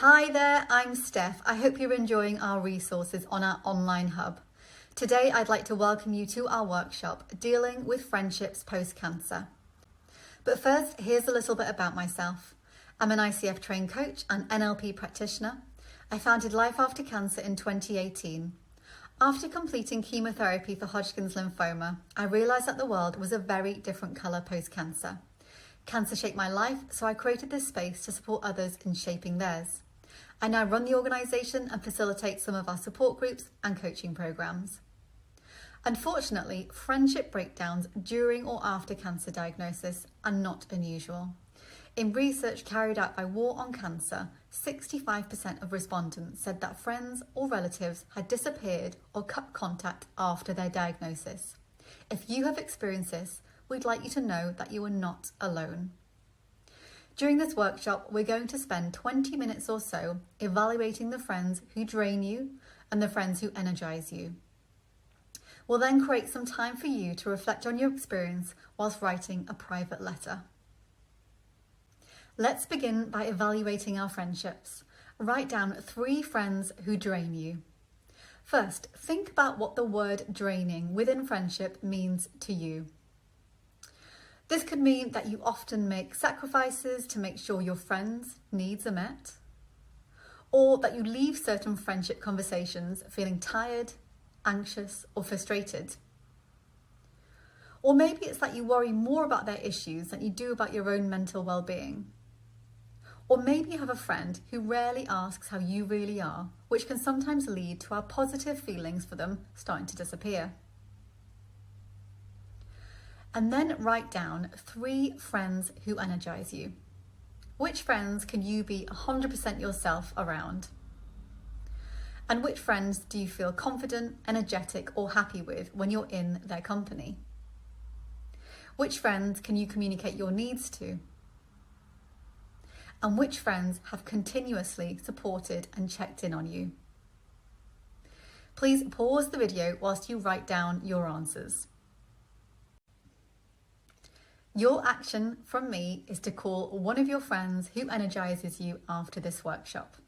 Hi there, I'm Steph. I hope you're enjoying our resources on our online hub. Today, I'd like to welcome you to our workshop, Dealing with Friendships Post-Cancer. But first, here's a little bit about myself. I'm an ICF trained coach and NLP practitioner. I founded Life After Cancer in 2018. After completing chemotherapy for Hodgkin's lymphoma, I realised that the world was a very different colour post-cancer. Cancer shaped my life, so I created this space to support others in shaping theirs. I now run the organisation and facilitate some of our support groups and coaching programmes. Unfortunately, friendship breakdowns during or after cancer diagnosis are not unusual. In research carried out by War on Cancer, 65% of respondents said that friends or relatives had disappeared or cut contact after their diagnosis. If you have experienced this, we'd like you to know that you are not alone. During this workshop, we're going to spend 20 minutes or so evaluating the friends who drain you and the friends who energize you. We'll then create some time for you to reflect on your experience whilst writing a private letter. Let's begin by evaluating our friendships. Write down 3 friends who drain you. First, think about what the word draining within friendship means to you. This could mean that you often make sacrifices to make sure your friends' needs are met, or that you leave certain friendship conversations feeling tired, anxious, or frustrated. Or maybe it's that you worry more about their issues than you do about your own mental well-being. Or maybe you have a friend who rarely asks how you really are, which can sometimes lead to our positive feelings for them starting to disappear. And then write down 3 friends who energize you. Which friends can you be 100% yourself around? And which friends do you feel confident, energetic, or happy with when you're in their company? Which friends can you communicate your needs to? And which friends have continuously supported and checked in on you? Please pause the video whilst you write down your answers. Your action from me is to call one of your friends who energizes you after this workshop.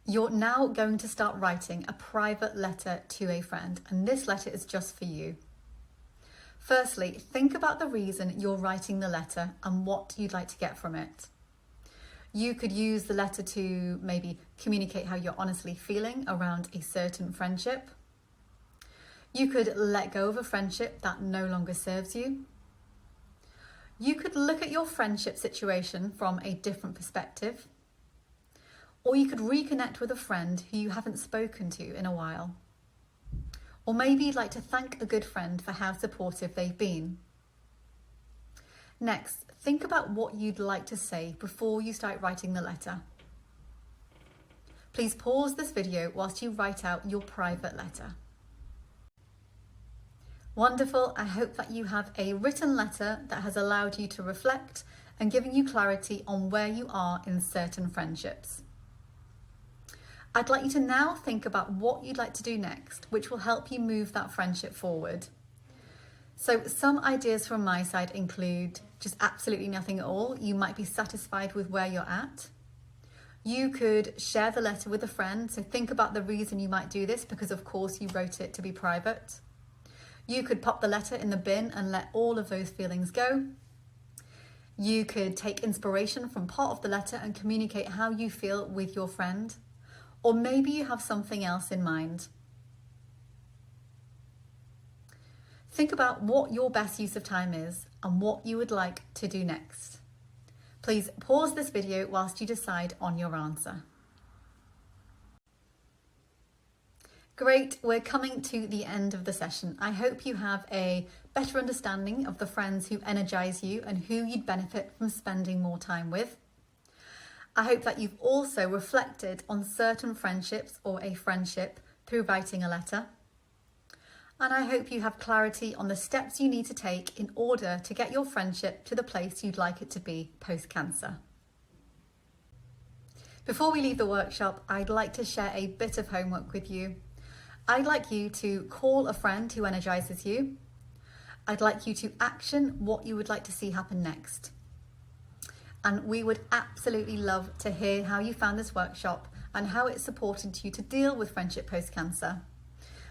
You're now going to start writing a private letter to a friend, and this letter is just for you. Firstly, think about the reason you're writing the letter and what you'd like to get from it. You could use the letter to maybe communicate how you're honestly feeling around a certain friendship. You could let go of a friendship that no longer serves you. You could look at your friendship situation from a different perspective. Or you could reconnect with a friend who you haven't spoken to in a while. Or maybe you'd like to thank a good friend for how supportive they've been. Next, think about what you'd like to say before you start writing the letter. Please pause this video whilst you write out your private letter. Wonderful. I hope that you have a written letter that has allowed you to reflect and giving you clarity on where you are in certain friendships. I'd like you to now think about what you'd like to do next, which will help you move that friendship forward. So some ideas from my side include just absolutely nothing at all. You might be satisfied with where you're at. You could share the letter with a friend. So think about the reason you might do this, because of course you wrote it to be private. You could pop the letter in the bin and let all of those feelings go. You could take inspiration from part of the letter and communicate how you feel with your friend. Or maybe you have something else in mind. Think about what your best use of time is and what you would like to do next. Please pause this video whilst you decide on your answer. Great, we're coming to the end of the session. I hope you have a better understanding of the friends who energize you and who you'd benefit from spending more time with. I hope that you've also reflected on certain friendships or a friendship through writing a letter. And I hope you have clarity on the steps you need to take in order to get your friendship to the place you'd like it to be post-cancer. Before we leave the workshop, I'd like to share a bit of homework with you. I'd like you to call a friend who energizes you. I'd like you to action what you would like to see happen next. and we would absolutely love to hear how you found this workshop and how it supported you to deal with friendship post-cancer.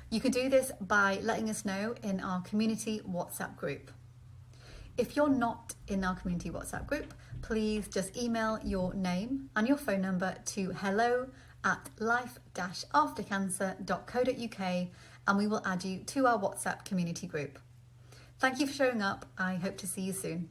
You can do this by letting us know in our community WhatsApp group. If you're not in our community WhatsApp group, please just email your name and your phone number to hello@life-aftercancer.co.uk and we will add you to our WhatsApp community group. Thank you for showing up. I hope to see you soon.